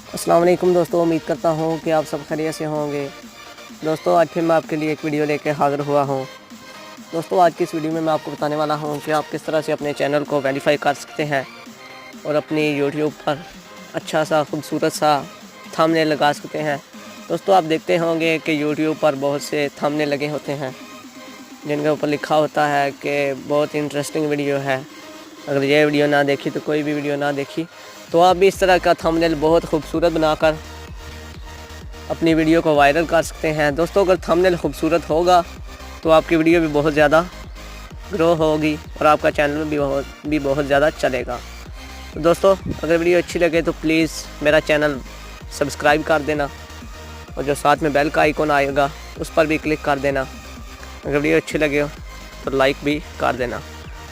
अस्सलाम वालेकुम दोस्तों, उम्मीद करता हूँ कि आप सब खैरियत से होंगे। दोस्तों आज फिर मैं आपके लिए एक वीडियो लेकर हाज़िर हुआ हूँ। दोस्तों आज की इस वीडियो में मैं आपको बताने वाला हूँ कि आप किस तरह से अपने चैनल को वेरीफाई कर सकते हैं और अपनी यूट्यूब पर अच्छा सा खूबसूरत सा थंबनेल लगा सकते हैं। दोस्तों आप देखते होंगे कि यूट्यूब पर बहुत से थंबनेल लगे होते हैं जिनके ऊपर लिखा होता है कि बहुत इंटरेस्टिंग वीडियो है, अगर ये वीडियो ना देखी तो कोई भी वीडियो ना देखी। तो आप भी इस तरह का थंबनेल बहुत खूबसूरत बनाकर अपनी वीडियो को वायरल कर सकते हैं। दोस्तों अगर थंबनेल खूबसूरत होगा तो आपकी वीडियो भी बहुत ज़्यादा ग्रो होगी और आपका चैनल भी बहुत ज़्यादा चलेगा। तो दोस्तों अगर वीडियो अच्छी लगे तो प्लीज़ मेरा चैनल सब्सक्राइब कर देना और जो साथ में बेल का आइकॉन आएगा उस पर भी क्लिक कर देना। अगर वीडियो अच्छी लगे तो लाइक भी कर देना।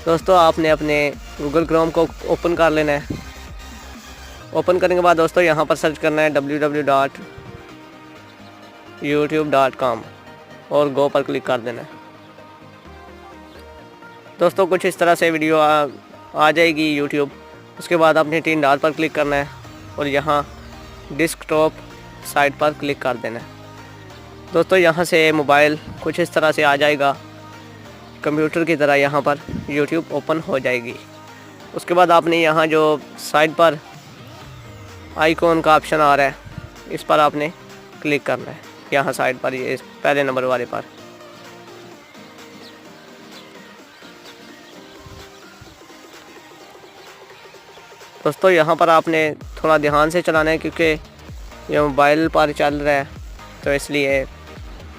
दोस्तों आपने अपने गूगल क्रोम को ओपन कर लेना है। ओपन करने के बाद दोस्तों यहाँ पर सर्च करना है www.youtube.com और गो पर क्लिक कर देना है। दोस्तों कुछ इस तरह से वीडियो आ जाएगी यूट्यूब। उसके बाद आपने 3 डॉट पर क्लिक करना है और यहाँ डेस्कटॉप साइट पर क्लिक कर देना है। दोस्तों यहाँ से मोबाइल कुछ इस तरह से आ जाएगा, कंप्यूटर की तरह यहाँ पर यूट्यूब ओपन हो जाएगी। उसके बाद आपने यहाँ जो साइड पर आइकॉन का ऑप्शन आ रहा है इस पर आपने क्लिक करना है, यहाँ साइड पर ये पहले नंबर वाले पर। दोस्तों यहाँ पर आपने थोड़ा ध्यान से चलाना है क्योंकि ये मोबाइल पर चल रहा है तो इसलिए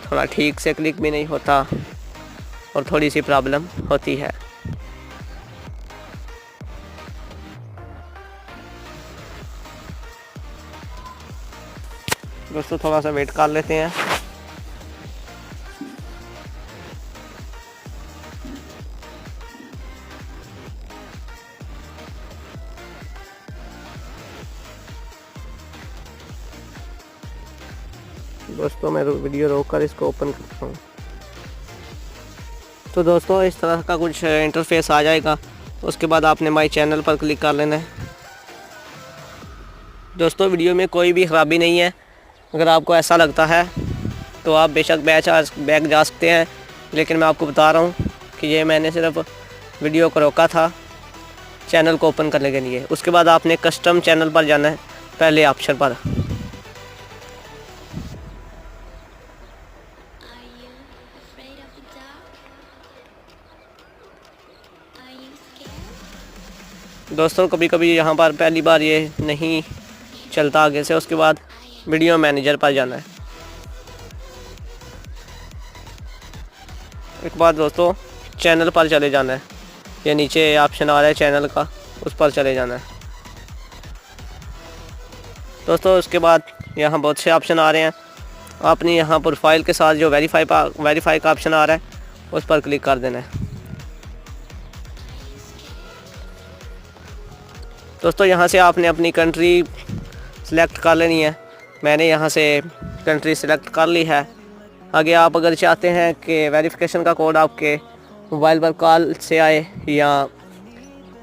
थोड़ा ठीक से क्लिक भी नहीं होता और थोड़ी सी प्रॉब्लम होती है। दोस्तों थोड़ा सा वेट कर लेते हैं। दोस्तों मैं वीडियो रोककर इसको ओपन करता हूँ। तो दोस्तों इस तरह का कुछ इंटरफेस आ जाएगा। उसके बाद आपने माई चैनल पर क्लिक कर लेना है। दोस्तों वीडियो में कोई भी ख़राबी नहीं है। अगर आपको ऐसा लगता है तो आप बेशक बैक जा सकते हैं, लेकिन मैं आपको बता रहा हूँ कि ये मैंने सिर्फ वीडियो को रोका था चैनल को ओपन करने के लिए। उसके बाद आपने कस्टम चैनल पर जाना है, पहले ऑप्शन पर। दोस्तों कभी कभी यहाँ पर पहली बार ये नहीं चलता आगे से। उसके बाद वीडियो मैनेजर पर जाना है। एक बार दोस्तों चैनल पर चले जाना है, ये नीचे ऑप्शन आ रहा है चैनल का, उस पर चले जाना है। दोस्तों उसके बाद यहाँ बहुत से ऑप्शन आ रहे हैं। आपने यहाँ प्रोफाइल के साथ जो वेरीफाई का ऑप्शन आ रहा है उस पर क्लिक कर देना है। दोस्तों यहाँ से आपने अपनी कंट्री सेलेक्ट कर लेनी है। मैंने यहाँ से कंट्री सेलेक्ट कर ली है। आगे आप अगर चाहते हैं कि वेरिफिकेशन का कोड आपके मोबाइल पर कॉल से आए या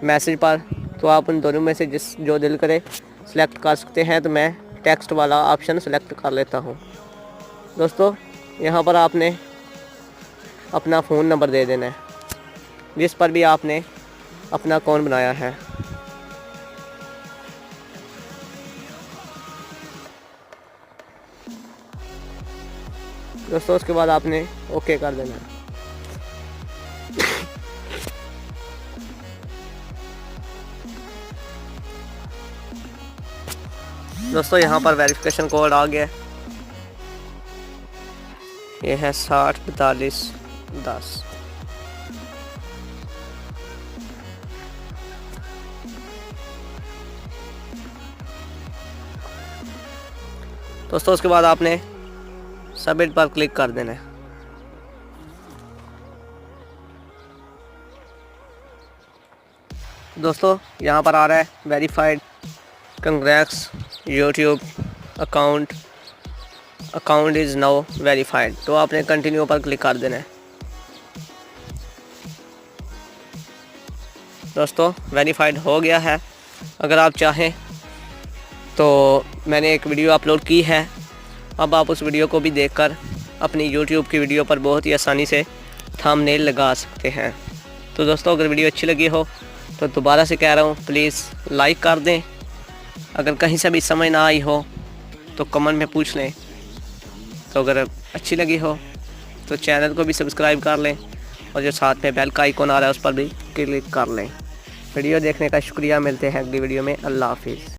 मैसेज पर, तो आप उन दोनों में से जो दिल करे सेलेक्ट कर सकते हैं। तो मैं टेक्स्ट वाला ऑप्शन सेलेक्ट कर लेता हूँ। दोस्तों यहाँ पर आपने अपना फ़ोन नंबर दे देना है जिस पर भी आपने अपना अकाउंट बनाया है। दोस्तों उसके बाद आपने ओके कर देना है। दोस्तों यहाँ पर वेरिफिकेशन कोड आ गया, ये है 604210। दोस्तों उसके बाद आपने सबमिट पर क्लिक कर देना है। दोस्तों यहाँ पर आ रहा है verified, congrats YouTube account is now verified. तो आपने कंटिन्यू पर क्लिक कर देना है। दोस्तों वेरीफाइड हो गया है। अगर आप चाहें तो मैंने एक वीडियो अपलोड की है, अब आप उस वीडियो को भी देखकर अपनी यूट्यूब की वीडियो पर बहुत ही आसानी से थंबनेल लगा सकते हैं। तो दोस्तों अगर वीडियो अच्छी लगी हो तो दोबारा से कह रहा हूँ, प्लीज़ लाइक कर दें। अगर कहीं से भी समझ ना आई हो तो कमेंट में पूछ लें। तो अगर अच्छी लगी हो तो चैनल को भी सब्सक्राइब कर लें और जो साथ में बेल का आइकॉन आ रहा है उस पर भी क्लिक कर लें। वीडियो देखने का शुक्रिया। मिलते हैं अगली वीडियो में। अल्लाह हाफिज़।